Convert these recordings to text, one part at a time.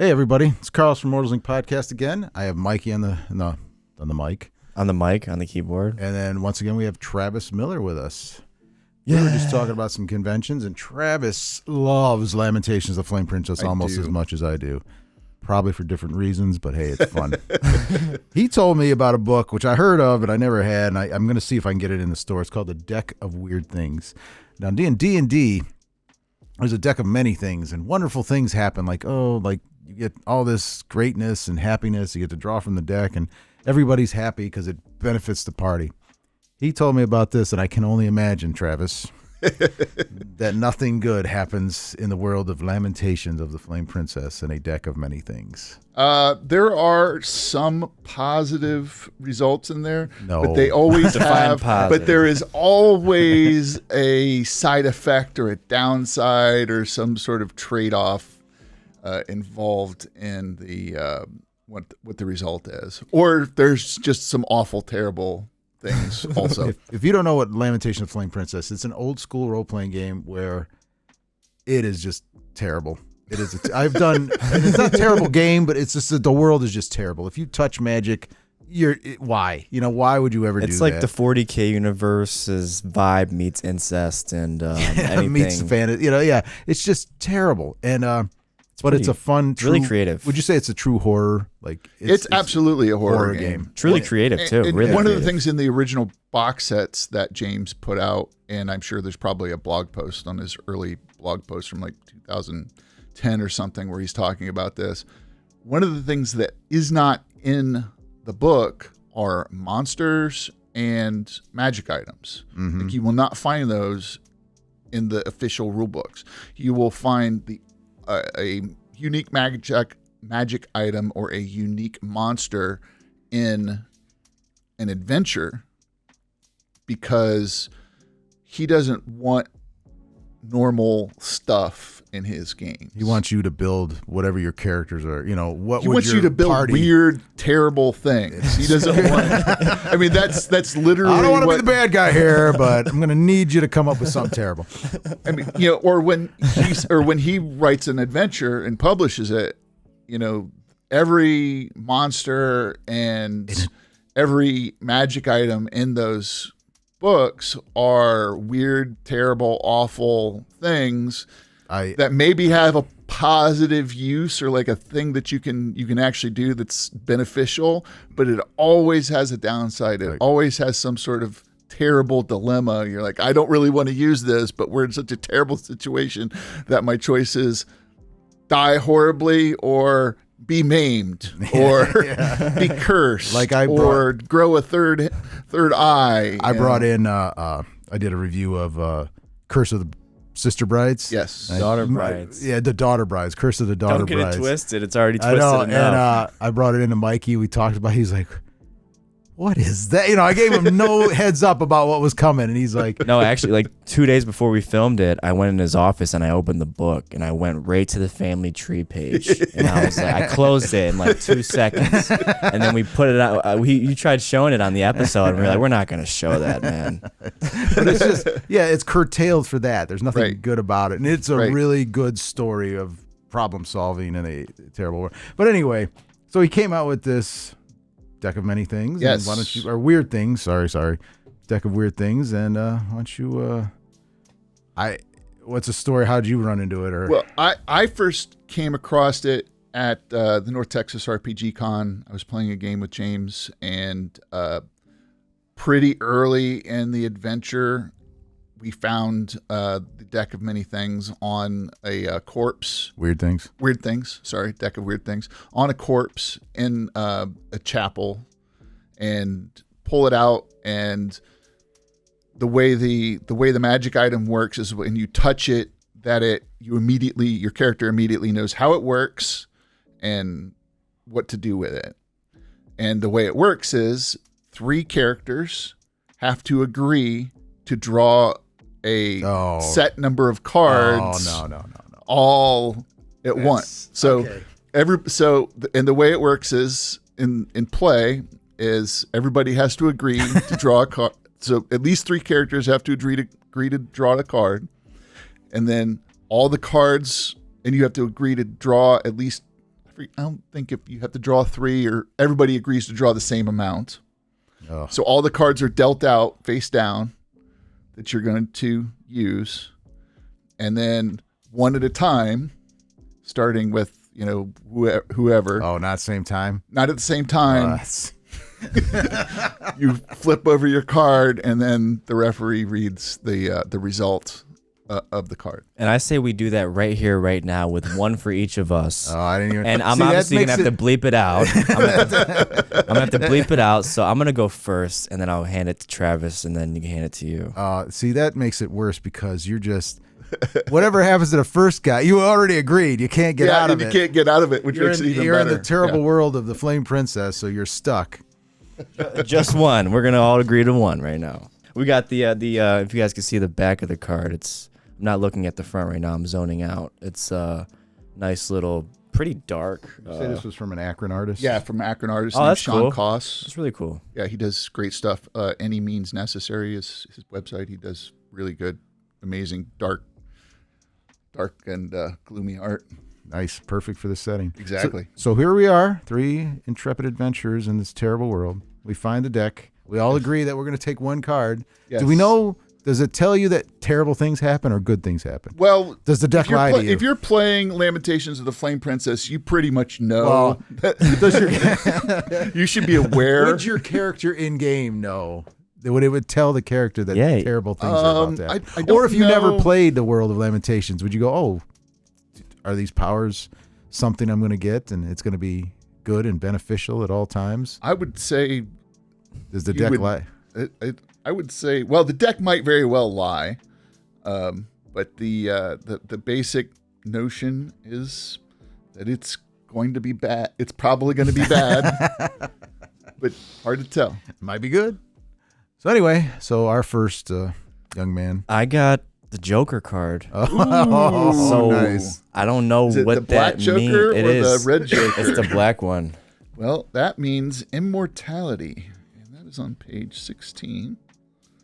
Hey everybody, it's Carlos from Immortals Inc. podcast again. I have Mikey on the mic. On the mic, on the keyboard. And then once again we have Travis Miller with us. Yeah. We were just talking about some conventions, and Travis loves Lamentations, the Flame Princess almost as much as I do. Probably for different reasons, but hey, it's fun. He told me about a book, which I heard of, but I never had, and I'm going to see if I can get it in the store. It's called The Deck of Weird Things. Now, in D&D, there's a deck of many things, and wonderful things happen, like you get all this greatness and happiness. You get to draw from the deck, and everybody's happy because it benefits the party. He told me about this, and I can only imagine, Travis, that nothing good happens in the world of Lamentations of the Flame Princess and a deck of many things. There are some positive results in there, No. but they always have. positive. But there is always a side effect or a downside or some sort of trade-off involved in the what the result is, or there's just some awful, terrible things also. If you don't know what Lamentations of the Flame Princess, it's an old school role-playing game where it is just terrible. It is. It's not a terrible game, but it's just that the world is just terrible. If you touch magic, why? Why would you ever do that? It's like the 40K universe's vibe meets incest and anything. meets fantasy. Yeah, it's just terrible. And but it's a fun, really creative. Would you say it's a true horror? Like It's absolutely a horror game. Truly creative too. And really one creative. of the things in the original box sets that James put out, and I'm sure there's probably a blog post on his early blog post from like 2010 or something where he's talking about this. One of the things that is not in the book are monsters and magic items. Mm-hmm. Like you will not find those in the official rule books. You will find a unique magic item or a unique monster in an adventure, because he doesn't want normal stuff in his games. He wants you to build whatever your characters are. He wants you to build weird, terrible things. He doesn't want. I mean, that's literally. I don't want to be the bad guy here, but I'm going to need you to come up with something terrible. I mean, or when he writes an adventure and publishes it, every monster and every magic item in those books are weird, terrible, awful things that maybe have a positive use or like a thing that you can actually do that's beneficial, but it always has a downside. It always has some sort of terrible dilemma. You're like, I don't really want to use this, but we're in such a terrible situation that my choice is die horribly or be maimed or be cursed, or grow a third eye. I brought in. I did a review of Curse of the Sister Brides. Yes, Daughter Brides. Yeah, the Daughter Brides. Curse of the Daughter Brides. Don't get it twisted. It's already twisted enough. enough. And I brought it into Mikey. We talked about. He's like, what is that? I gave him no heads up about what was coming, and he's like, No, actually, like 2 days before we filmed it, I went in his office and I opened the book and I went right to the family tree page, and I was like, I closed it in like 2 seconds, and then we put it out. You tried showing it on the episode, and we were like, we're not going to show that, man. But it's just, it's curtailed for that. There's nothing good about it, and it's a really good story of problem solving in a terrible world. But anyway, so he came out with this deck of many things. Yes. And why don't you, or weird things. Sorry. Deck of weird things. And why don't you, what's the story? How'd you run into it? Or well, I first came across it at the North Texas RPG Con. I was playing a game with James, and pretty early in the adventure, we found the deck of many things on a corpse. Weird things. Sorry, deck of weird things on a corpse in a chapel, and pull it out. And the way the magic item works is when you touch it, your character immediately knows how it works and what to do with it. And the way it works is 3 characters have to agree to draw a set number of cards. No. All at once. So and the way it works is in play is everybody has to agree to draw a card. So at least 3 characters have to agree to draw a card, and then all the cards, and you have to agree to draw at least, I I don't think if you have to draw 3 or everybody agrees to draw the same amount. Oh. So all the cards are dealt out face down that you're going to use. And then one at a time, starting with, whoever. Oh, not same time? Not at the same time. You flip over your card, and then the referee reads the result of the card. And I say we do that right here, right now, with one for each of us. Oh, I didn't even. And I'm obviously gonna have to bleep it out. I'm gonna have to bleep it out. So I'm gonna go first, and then I'll hand it to Travis, and then you can hand it to you. See, that makes it worse because you're just. Whatever happens to the first guy, you already agreed. You can't get out of it. You can't get out of it, which makes it even better. You're in the terrible world of the Flame Princess, so you're stuck. Just one. We're gonna all agree to one right now. We got the if you guys can see the back of the card, I'm not looking at the front right now. I'm zoning out. It's a nice little, pretty dark. You say this was from an Akron artist? Yeah, from Akron artist named named Sean Sean Koss. It's really cool. Yeah, he does great stuff. Any Means Necessary is his website. He does really good, amazing, dark and gloomy art. Nice. Perfect for the setting. Exactly. So here we are, 3 intrepid adventurers in this terrible world. We find the deck. We all agree that we're going to take one card. Yes. Do we know, does it tell you that terrible things happen or good things happen? Well, does the deck lie to you? If you're playing Lamentations of the Flame Princess, you pretty much know. You should be aware. Would your character in game know? It would tell the character that terrible things are about to happen. Or if you never played the world of Lamentations, would you go, oh, are these powers something I'm going to get and it's going to be good and beneficial at all times? I would say. Does the deck lie? I would say, well, the deck might very well lie, but the basic notion is that it's going to be bad. It's probably going to be bad, but hard to tell. Might be good. So anyway, our first young man. I got the Joker card. Oh, so nice. I don't know is it what the black that Joker means. or It is the red Joker? It's the black one. Well, that means immortality, and that is on page 16.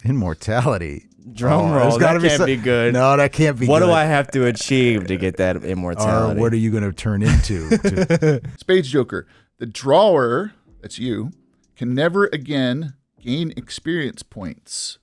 Immortality. Drum roll. That can't be good. No, that can't be What good. do I have to achieve to get that immortality? Or what are you going to turn into? Spades Joker. The drawer, that's you, can never again gain experience points.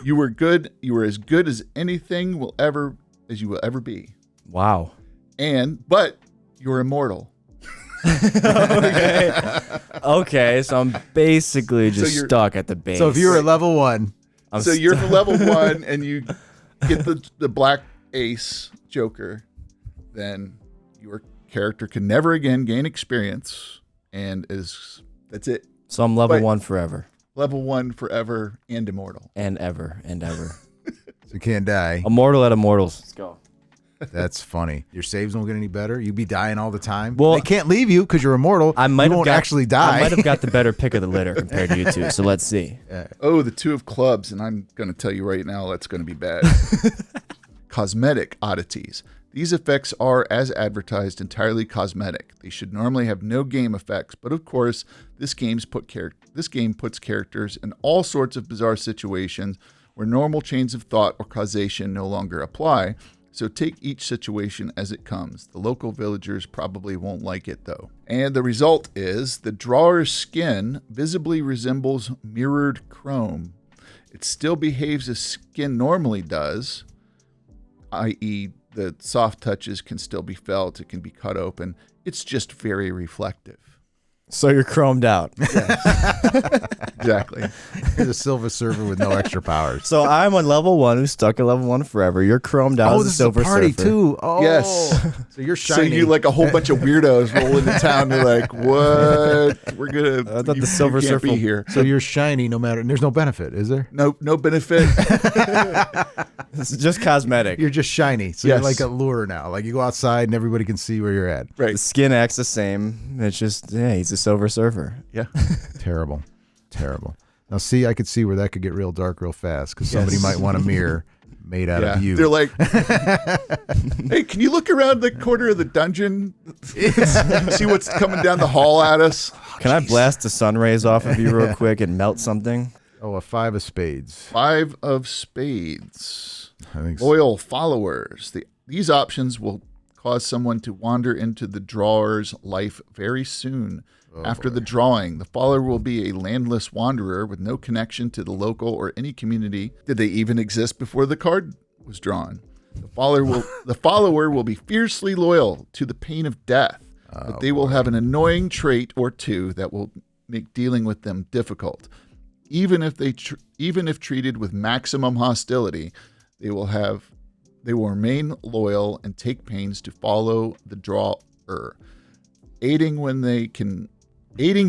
You were good. You were as good as anything you will ever be. Wow. But you're immortal. Okay, so I'm basically just stuck at the base. So if you're at level 1. You're for level 1 and you get the black ace Joker, then your character can never again gain experience and that's it. So I'm level 1 forever. Level 1 forever and immortal. And ever. So you can't die. Immortal at Immortals. Let's go. That's funny. Your saves won't get any better. You'd be dying all the time. Well, they can't leave you because you're immortal. I might you won't actually die. I might have got the better pick of the litter compared to you two. So let's see. Oh, the 2 of clubs, and I'm going to tell you right now that's going to be bad. Cosmetic oddities. These effects are, as advertised, entirely cosmetic. They should normally have no game effects, but of course, this game puts characters in all sorts of bizarre situations where normal chains of thought or causation no longer apply. So take each situation as it comes. The local villagers probably won't like it though. And the result is the drawer's skin visibly resembles mirrored chrome. It still behaves as skin normally does, i.e. the soft touches can still be felt, it can be cut open. It's just very reflective. So you're chromed out. Yes. Exactly. You're the Silver Surfer with no extra powers. So I'm on level 1 who's stuck at level 1 forever. You're chromed out as a this Silver is a party Surfer. too. Oh, Yes. So you're So shiny. you like a whole bunch of weirdos roll into town. They're like, "What? We're gonna." I thought the Silver can't Surfer be here. So you're shiny no matter. And there's no benefit, is there? No benefit. It's just cosmetic. You're just shiny. So Yes. you're like a lure now. Like you go outside and everybody can see where you're at. The Right. skin acts the same. It's just, he's a Silver Surfer. Yeah. Terrible. Now see, I could see where that could get real dark real fast because somebody Yes. might want a mirror made out of you. They're like, "Hey, can you look around the corner of the dungeon? See what's coming down the hall at us?" Can I blast the sun rays off of you real quick and melt something? A 5 of spades. 5 of spades. I think so. Loyal followers. These options will cause someone to wander into the drawer's life very soon. After the drawing, the follower will be a landless wanderer with no connection to the local or any community. Did they even exist before the card was drawn? The follower will be fiercely loyal to the pain of death, but they will have an annoying trait or two that will make dealing with them difficult. Even if treated with maximum hostility, they will remain loyal and take pains to follow the drawer, aiding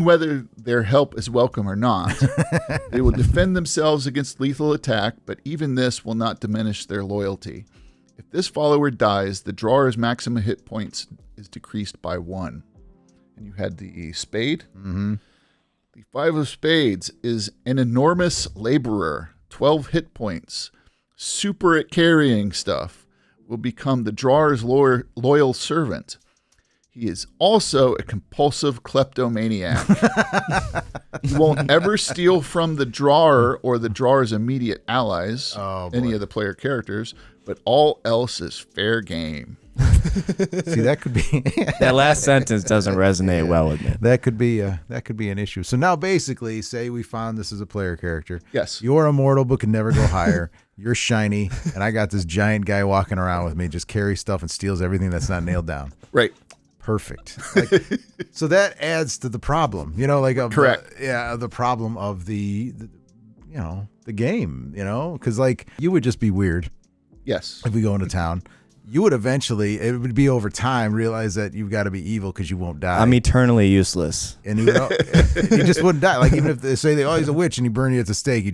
whether their help is welcome or not. They will defend themselves against lethal attack, but even this will not diminish their loyalty. If this follower dies, the drawer's maximum hit points is decreased by 1. And you had the spade. Mm-hmm. The 5 of spades is an enormous laborer, 12 hit points, super at carrying stuff, will become the drawer's loyal servant. He is also a compulsive kleptomaniac. He won't ever steal from the drawer or the drawer's immediate allies, any of the player characters, but all else is fair game. See, that could be that last sentence doesn't resonate well with me. That could be an issue. So now, basically, say we found this as a player character. Yes, you're immortal, but can never go higher. You're shiny, and I got this giant guy walking around with me, just carries stuff and steals everything that's not nailed down. Right. Perfect. So that adds to the problem, correct. The problem of the game, because you would just be weird. Yes. If we go into town, you would eventually, it would be over time, realize that you've got to be evil because you won't die. I'm eternally useless. And you just wouldn't die. Like, even if they say he's a witch and you burn you at the stake,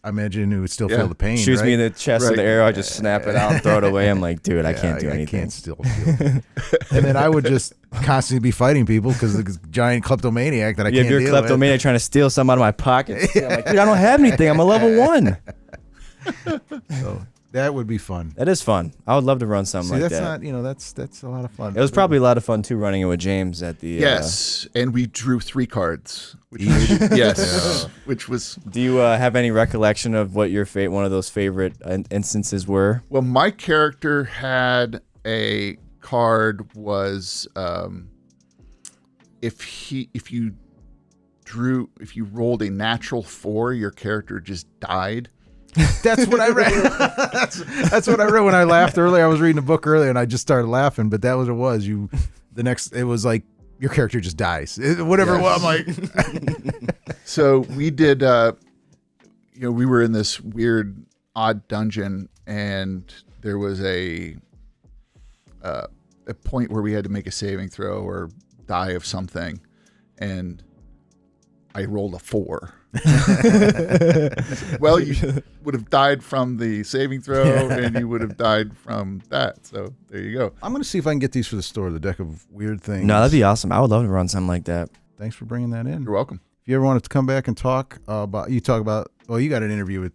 I imagine you would still feel the pain. Shoots right? me in the chest with the arrow, I just snap it out and throw it away. I'm like, dude, I can't do anything. I can't still feel it. And then I would just constantly be fighting people because the giant kleptomaniac that I can't deal with. You're a kleptomaniac trying to steal something out of my pocket. I'm like, dude, I don't have anything. I'm a level 1. So that would be fun. That is fun. I would love to run something like that. That's a lot of fun. It was probably a lot of fun too, running it with James at the. Yes, and we drew 3 cards. Which was. Do you have any recollection of what your one of those favorite instances were? Well, my character had a card was if you rolled a natural 4, your character just died. That's what I read. That's what I read when I laughed earlier. I was reading a book earlier and I just started laughing, but that was what it was. It was like your character just dies. Whatever it was, I'm like. So we did, we were in this weird, odd dungeon, and there was a point where we had to make a saving throw or die of something, and I rolled a 4. Well, you would have died from the saving throw, and you would have died from that. So there you go. I'm going to see if I can get these for the store, the deck of weird things. No, that'd be awesome. I would love to run something like that. Thanks for bringing that in. You're welcome. If you ever wanted to come back and talk about, you got an interview with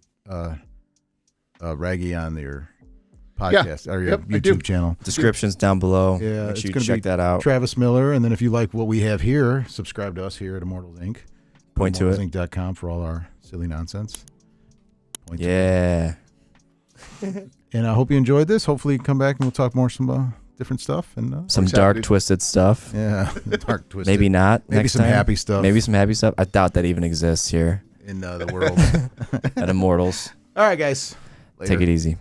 Raggy on your podcast or your YouTube channel. Descriptions down below. Yeah, make sure you check that out. Travis Miller, and then if you like what we have here, subscribe to us here at Immortals Inc. Point to it. ImmortalsInc.com for all our silly nonsense. And I hope you enjoyed this. Hopefully you can come back and we'll talk more some different stuff and some dark, twisted stuff. Yeah, dark, twisted. Maybe not. Maybe some happy stuff. Maybe some happy stuff. I doubt that even exists here in the world at Immortals. All right, guys. Later. Take it easy.